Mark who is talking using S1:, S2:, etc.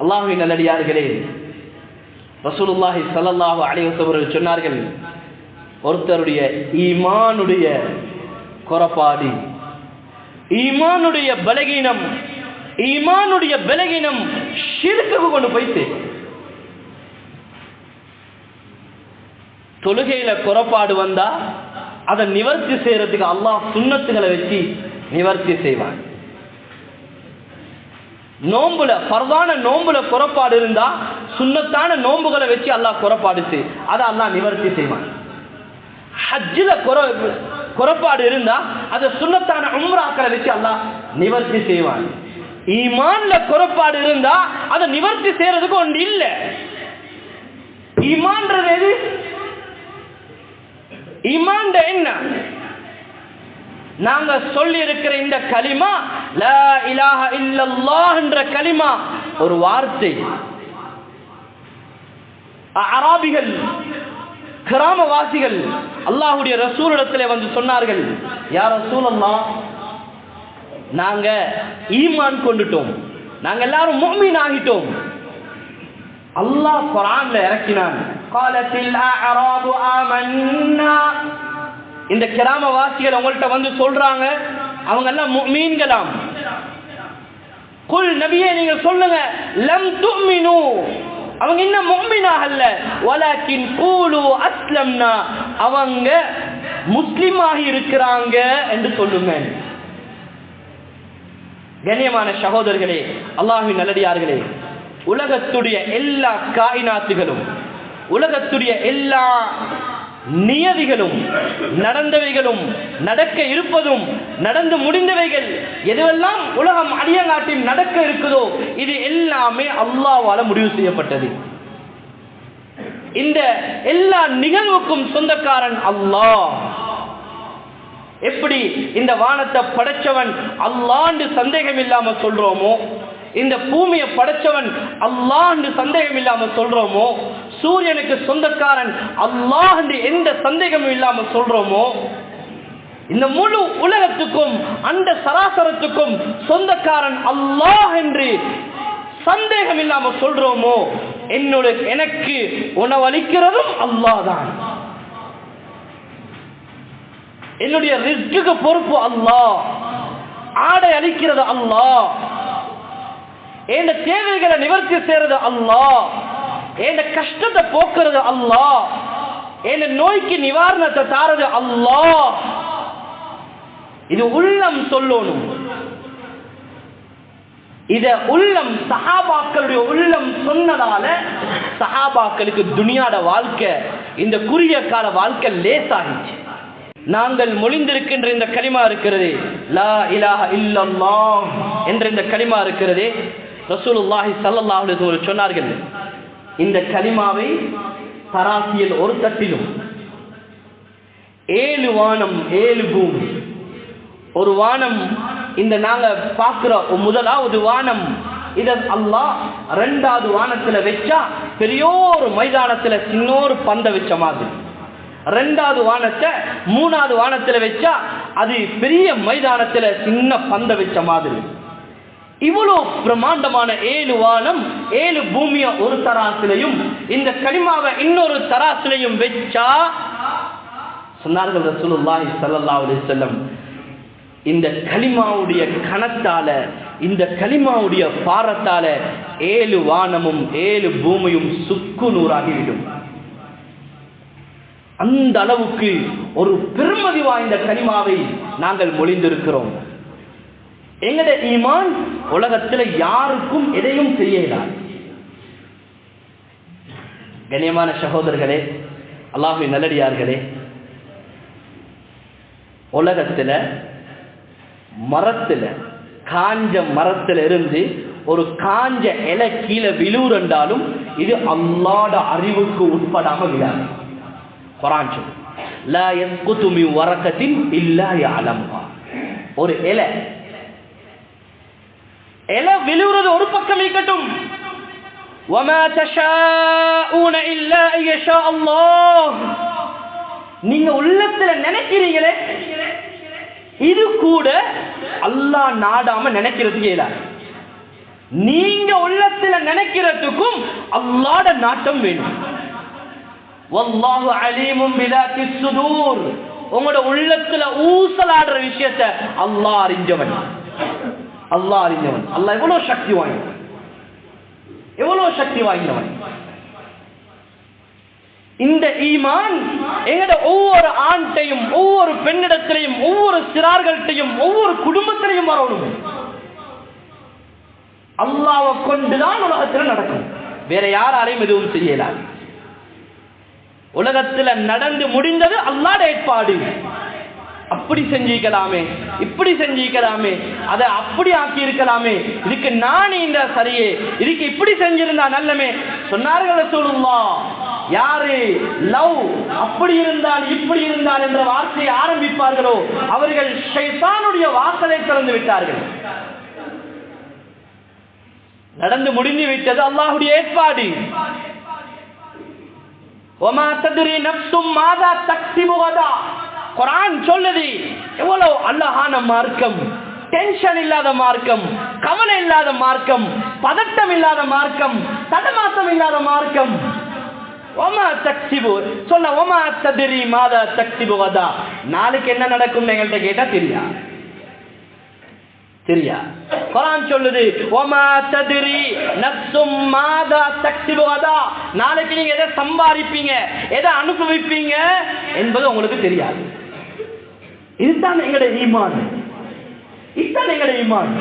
S1: அல்லாஹ்வின் நல்லடியார்களே, ரசூலுல்லாஹி ஸல்லல்லாஹு அலைஹி வஸல்லம் சொன்னார்கள், ஒருத்தருடைய ஈமானுடைய குறைபாடு, ஈமானுடைய பலகீனம் ஷிர்க்குக்கு கொண்டு போய் தொழுகையில குறைபாடு வந்தா அதை நிவர்த்தி செய்யறதுக்கு அல்லாஹ் சுன்னத்துகளை வச்சு நிவர்த்தி செய்வான். நோம்புல பரவான நோம்புல குறைபாடு இருந்தா சுன்னத்தான நோம்புகளை வச்சு அல்லாஹ் குறைபாடு அதை அல்லாஹ் நிவர்த்தி செய்வான். ஹஜ்ஜில குறைபாடு இருந்தா அதை சுன்னத்தான உம்ராக்களை வச்சு அல்லாஹ் நிவர்த்தி செய்வான். ஈமான்ல குறைபாடு இருந்தா அதை நிவர்த்தி செய்யறதுக்கு ஒன்று இல்ல. ஈமான்றது எது? ஈமான் என்ன? நாங்க சொல்லி இருக்கிற இந்த கலிமா லா இலாஹ இல்லல்லாஹ் என்ற கலிமா ஒரு வார்த்தை. அராபிகள் கிராமவாசிகள் அல்லாஹ்வுடைய ரசூலிடத்திலே வந்து சொன்னார்கள், யா ரசூலல்லாஹ், நாங்க ஈமான் கொண்டுட்டோம், நாங்க எல்லாரும் முஃமின் ஆகிட்டோம். அல்லாஹ் குர்ஆன்ல இறக்கினான், قالتில் அஅராபு ஆமன்னா. இந்த கிராமவாசிகள் அவங்கள்ட்ட வந்து சொல்றாங்க, அவங்க எல்லாம் முஃமின்களாம். குல் நபியே, நீங்க சொல்லுங்க, லம் துமினு, அவங்க இன்னும் முஃமினாக அல்ல, வலக்கின் கூலு அஸ்லம்னா, அவங்க முஸ்லிமாகி இருக்கிறாங்க என்று சொல்லுங்க. கண்ணியமான சகோதரர்களே, அல்லாஹ்வின் நல்லடியார்களே, உலகத்துடைய எல்லா காயினாத்துகளும், உலகத்துடைய எல்லா நியதிகளும், நடந்தவைகளும், நடக்க இருப்பதும், நடந்து முடிந்தவைகள், எதுவெல்லாம் உலகம் அடியங்காட்டி நடக்க இருக்குதோ இது எல்லாமே அல்லாஹ்வால முடிவு செய்யப்பட்டது. இந்த எல்லா நிகழ்வுக்கும் சொந்தக்காரன் அல்லாஹ். எப்படி இந்த வானத்தை படைச்சவன் அல்லாஹ்னு சந்தேகம் இல்லாம சொல்றோமோ, இந்த பூமியை படைச்சவன் அல்லாஹ்னு சந்தேகம் இல்லாம சொல்றோமோ, சூரியனுக்கு சொந்தக்காரன் அல்லாஹ் என்று எந்த சந்தேகமும் இல்லாம சொல்றோமோ, இந்த முழு உலகத்துக்கும் அந்த சராசரத்துக்கும் சொந்தக்காரன் அல்லாஹ் என்று சந்தேகம் இல்லாம சொல்றோமோ, எனக்கு உணவளிக்கிறதும் அல்லாஹ் தான், என்னுடைய ரிஸ்குக்கு பொறுப்பு அல்லாஹ், ஆடை அளிக்கிறது அல்லாஹ், என் தேவைகளை நிவர்த்தி செய்யறது அல்லாஹ், என் கஷ்டத்தை போக்குறது அல்லாஹ், என் நோய்க்கு நிவாரணத்தை தாரது அல்லாஹ். இது உள்ளம் சொல்லணும். இத உள்ளம், சஹாபாக்களுடைய உள்ளம் சொன்னதால சஹாபாக்களுக்கு துனியாட வாழ்க்கை, இந்த குறுகிய கால வாழ்க்கை லேசாகிச்சு. நாங்கள் மொழிந்திருக்கின்ற இந்த கலிமா இருக்கிறது, லா இலாஹ இல்லல்லாஹ் என்ற இந்த கலிமா இருக்கிறது. ரசூலுல்லாஹி ஸல்லல்லாஹு அலைஹி வஸல்லம் சொன்னார்கள், இந்த கலிமாவை தராசியில் ஒரு தட்டிலும் 7 வானம் 7 பூமி, ஒரு வானம் இந்த நாங்க பார்க்கிற முதலாவது வானம், இத அல்லாஹ் 2வது வானத்துல வச்சா பெரியோரு மைதானத்துல சின்னோரு பந்த வச்ச மாதிரி, 2வது வானத்தை 3வது வானத்துல வச்சா அது பெரிய மைதானத்துல சின்ன பந்த வச்ச மாதிரி. இவ்வளவு பிரமாண்டமான 7 வானம் 7 பூமிய ஒரு தராசிலையும் இந்த கலிமாவை இன்னொரு தராசிலையும் வச்சா, சொன்னார்கள் ரசூலுல்லாஹி ஸல்லல்லாஹு அலைஹி வஸல்லம், இந்த கலிமாவுடைய கணத்தால, இந்த கலிமாவுடைய பாரத்தால 7 வானமும் 7 பூமியும் சுக்கு நூறாகிவிடும். அந்த அளவுக்கு ஒரு பெருமதி வாய்ந்த கலிமாவை நாங்கள் மொழிந்திருக்கிறோம். எங்களுடைய ஈமான் உலகத்தில் யாருக்கும் எதையும் செய்யலாம். கண்ணியமான சகோதரர்களே, அல்லாஹ்வின் நல்லடியார்களே, உலகத்தில் மரத்துல, காஞ்ச மரத்துல இருந்து ஒரு காஞ்ச இலை கீழே விழுந்தாலும் இது அல்லாஹ்வுடைய அறிவுக்கு உட்படாம விழாது. குர்ஆன் சொல்லுது, லா யஸ்குது மின் வரகத்தின் இல்லா யஅலமுஹா. ஒரு இலை விழுறது ஒரு பக்கம் இருக்கட்டும், வமா தஷாஊன இல்லா ஐயஷா அல்லாஹ். நீங்க உள்ளத்துல நினைக்கிறீங்களே, இது கூட அல்லாஹ் நாடாம நினைக்கிறதுக்கு இயலாது. நீங்க உள்ளத்துல நினைக்கிறதுக்கும் அல்லாஹ்வுடைய நாட்டம் வேணும். வல்லாஹு அலீமும் பிதாத்திஸ் சுதூர். உங்களோட உள்ளத்துல ஊசலாடுற விஷயத்தை அல்லாஹ் அறிஞ்சவன். அல்லாஹ் அறிஞ்சவன். அல்லாஹ் எவ்வளவு சக்தி வாய்ந்தவன், எவ்வளவு சக்தி வாய்ந்தவன். இந்த ஈமான் எங்கட ஒவ்வொரு ஆண்டையும், ஒவ்வொரு பெண்ணிடத்திலையும், ஒவ்வொரு சிறார்கள்ட்டையும், ஒவ்வொரு குடும்பத்திலையும் வரணும். அல்லாஹ்வை கொண்டுதான் உலகத்தில் நடக்கும். வேற யாராலையும் எதுவும் செய்யலாம். உலகத்தில் நடந்து முடிந்தது அல்லாஹ்வுடைய ஏற்பாடு. அப்படி செஞ்சிக்கலாமே, இப்படி செஞ்சிக்கலாமே, அதை அப்படி ஆக்கி இருக்கலாமே, இதுக்கு நான் இந்த சரியே, இதுக்கு இப்படி செஞ்சிருந்தா நல்லமே சொன்னார்கள் ரசூலுல்லாஹ். யாரு லவ் அப்படி இருந்தால் இப்படி இருந்தால் என்ற வார்த்தையை ஆரம்பிப்பார்களோ அவர்கள் ஷைத்தானுடைய வாசலை திறந்து விட்டார்கள். நடந்து முடிந்து விட்டது அல்லாஹ்வுடைய ஏற்பாடு. வமா தத்ரி நஃப்ஸும் மாதா தக்ஸிபு கதா. குர்ஆன் சொல்லுது எவ்வளவு அழகான மார்க்கம், டென்ஷன் இல்லாத மார்க்கம், கவலை இல்லாத மார்க்கம், பதட்டம் இல்லாத மார்க்கம், தடமாட்டம் இல்லாத மார்க்கம். வமா தக்ஸிபு சொன்ன வமா தத்ரி மாதா தக்ஸிபு கதா. நாளைக்கு என்ன நடக்கும் எங்கள்கிட்ட கேட்டா தெரியா. குர்ஆன் சொல்லுது வமா தத்ரி நஃப்ஸும் மாதா தக்ஸிபு கதா. நாளைக்கு நீங்க எதை சம்பாதிப்பீங்க, எதை அனுபவிப்பீங்க என்பது உங்களுக்கு தெரியாது. இதுதான் எங்களுடைய ஈமான். இதுதான் எங்களுடைய ஈமான்.